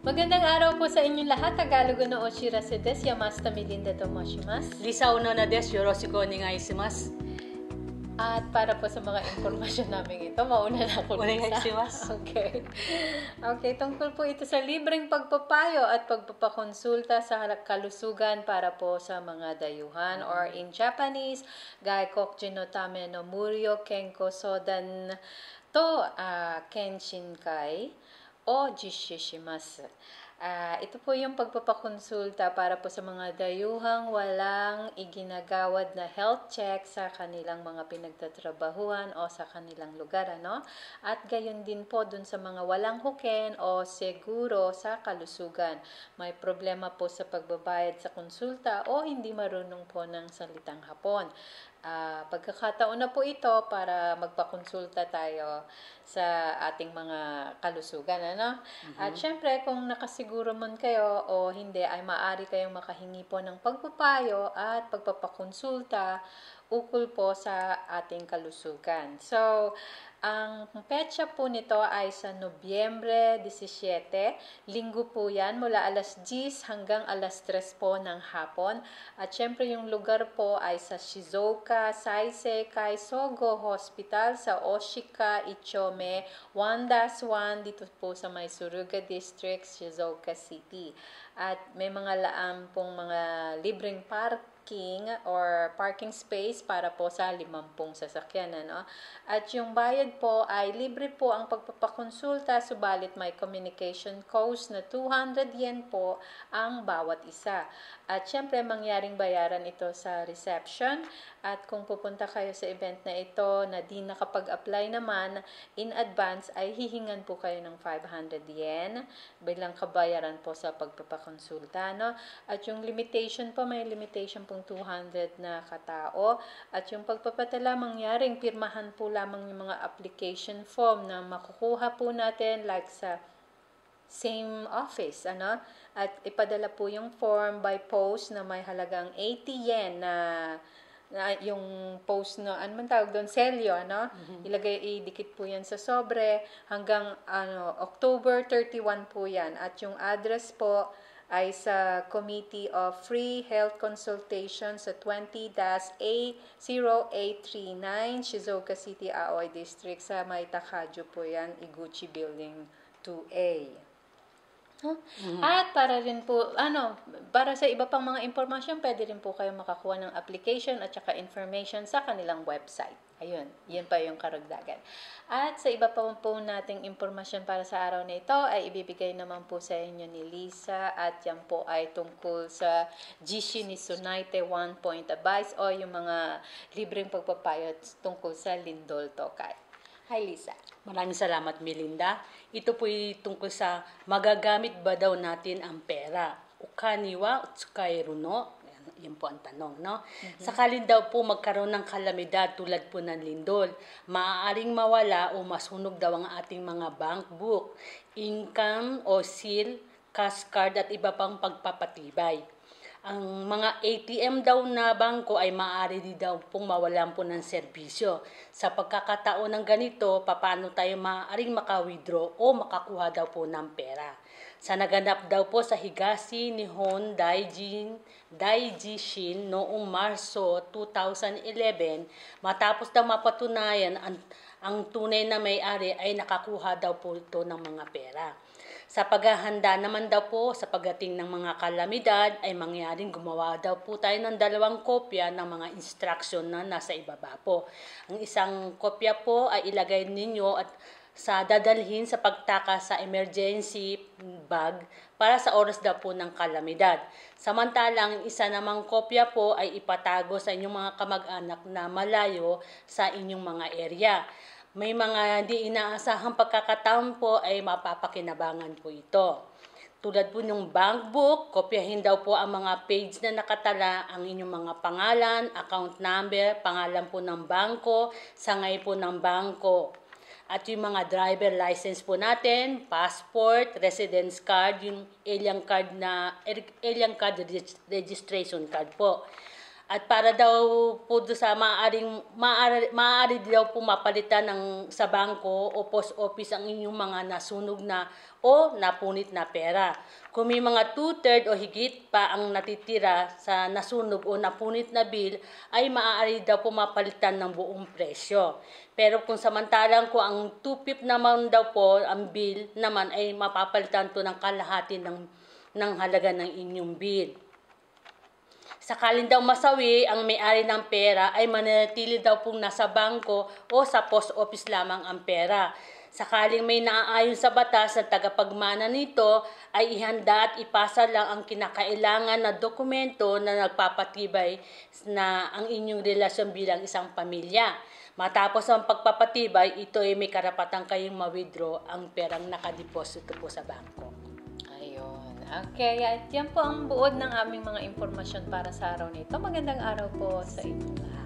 Magandang araw po sa inyong lahat. Tagalog no oshirase desu. Yamashita Melinda toshimasu. Lisa Unono desu. Yoroshiku onegaishimasu. At para po sa mga impormasyon namin ito, mauna na ako, Lisa. Onegaishimasu. Okay, tungkol po ito sa libreng pagpapayo at pagpapakonsulta sa kalusugan para po sa mga dayuhan or in Japanese, Gaikokujin no tame no Muryo Kenko Sodan to Kenshinkai o jisshi shimasu. Ito po yung pagpapakonsulta para po sa mga dayuhang walang iginagawad na health check sa kanilang mga pinagtatrabahuan o sa kanilang lugar, ano? At gayon din po dun sa mga walang huken o seguro sa kalusugan. May problema po sa pagbabayad sa konsulta o hindi marunong po ng salitang Hapon. Pagkakataon na po ito para magpakonsulta tayo sa ating mga kalusugan, ano? At syempre, kung nakasiguro man kayo o hindi, ay maaari kayong makahingi po ng pagpapayo at pagpapakonsulta ukol po sa ating kalusugan. So, ang petsa po nito ay sa Nobyembre 17, linggo po yan, mula alas 10 hanggang alas 3 po ng hapon. At syempre yung lugar po ay sa Shizuoka Saiseikai Sogo Hospital sa Oshika Ichome 1-1 dito po sa may Suruga District, Shizuoka City. At may mga laan pong mga libreng parking or parking space para po sa 50 sasakyan, ano? At yung bayad po ay libre po ang pagpapakonsulta, subalit may communication cost na 200 yen po ang bawat isa. At syempre mangyaring bayaran ito sa reception, at kung pupunta kayo sa event na ito na di nakapag-apply naman in advance ay hihingan po kayo ng 500 yen bilang kabayaran po sa pagpapakonsulta, no? At yung limitation po, may limitation pong 200 na katao, at yung pagpapatala mangyaring pirmahan po lamang yung mga application form na makukuha po natin like sa same office, ano? At ipadala po yung form by post na may halagang 80 yen na yung post no, ano man tawag doon, selyo, ano? Idikit po yan sa sobre hanggang October 31 po yan. At yung address po ay sa Committee of Free Health Consultation sa 20-A0839 Shizuoka City, Aoi District sa may Takaju po yan, Iguchi Building 2A. At para rin po, para sa iba pang mga impormasyon, pwede rin po kayo makakuha ng application at saka information sa kanilang website. Ayun, yan pa yung karagdagan. At sa iba pa po nating impormasyon para sa araw na ito, ay ibibigay naman po sa inyo ni Lisa, at yan po ay tungkol sa Jishi ni Tsunaite 1 Point Advice o yung mga libreng pagpapayo tungkol sa Lindol Tokai. Hi, Lisa. Maraming salamat, Melinda. Ito po ay tungkol sa magagamit ba daw natin ang pera. Ukani wa tsukairu no? Yan po ang tanong, no? Sakalin daw po magkaroon ng kalamidad tulad po ng lindol, maaaring mawala o masunog daw ang ating mga bank book, income o seal, cash card at iba pang pagpapatibay. Ang mga ATM daw na bangko ay maaari din daw pong mawalan po ng serbisyo. Sa pagkakataon ng ganito, paano tayo maaaring maka-withdraw o makakuha daw po ng pera? Sa naganap daw po sa Higashi Nihon Daijishin noong Marso 2011, matapos daw mapatunayan ang tunay na may-ari ay nakakuha daw po ito ng mga pera. Sa paghahanda naman daw po sa pagdating ng mga kalamidad ay mangyaring gumawa daw po tayo ng 2 kopya ng mga instruction na nasa ibaba po. Ang isang kopya po ay ilagay ninyo at sa dadalhin sa pagtaka sa emergency bag para sa oras daw po ng kalamidad. Samantalang isa namang kopya po ay ipatago sa inyong mga kamag-anak na malayo sa inyong mga area. May mga di inaasahang pagkakataon po ay mapapakinabangan po ito. Tulad po ng bank book, kopyahin daw po ang mga page na nakatala ang inyong mga pangalan, account number, pangalan po ng bangko, sangay po ng bangko. At yung mga driver license po natin, passport, residence card, yung alien card registration card po. At para daw po doon sa maaari daw po mapalitan sa bangko o post office ang inyong mga nasunog na o napunit na pera. Kung may mga 2/3 o higit pa ang natitira sa nasunog o napunit na bill, ay maaari daw po mapalitan ng buong presyo. Pero kung samantalang ko ang 2/5 naman daw po ang bill naman ay mapapalitan to ng kalahati ng halaga ng inyong bill. Sakaling daw masawi ang may-ari ng pera ay mananatili daw pong nasa bangko o sa post office lamang ang pera. Sakaling may naaayon sa batas na tagapagmana nito ay ihanda at ipasa lang ang kinakailangan na dokumento na nagpapatibay na ang inyong relasyon bilang isang pamilya. Matapos ang pagpapatibay, ito ay may karapatan kayong ma-withdraw ang perang nakadeposito po sa bangko. Okay, at yan po ang buod ng aming mga impormasyon para sa araw nito. Magandang araw po sa inyo lahat.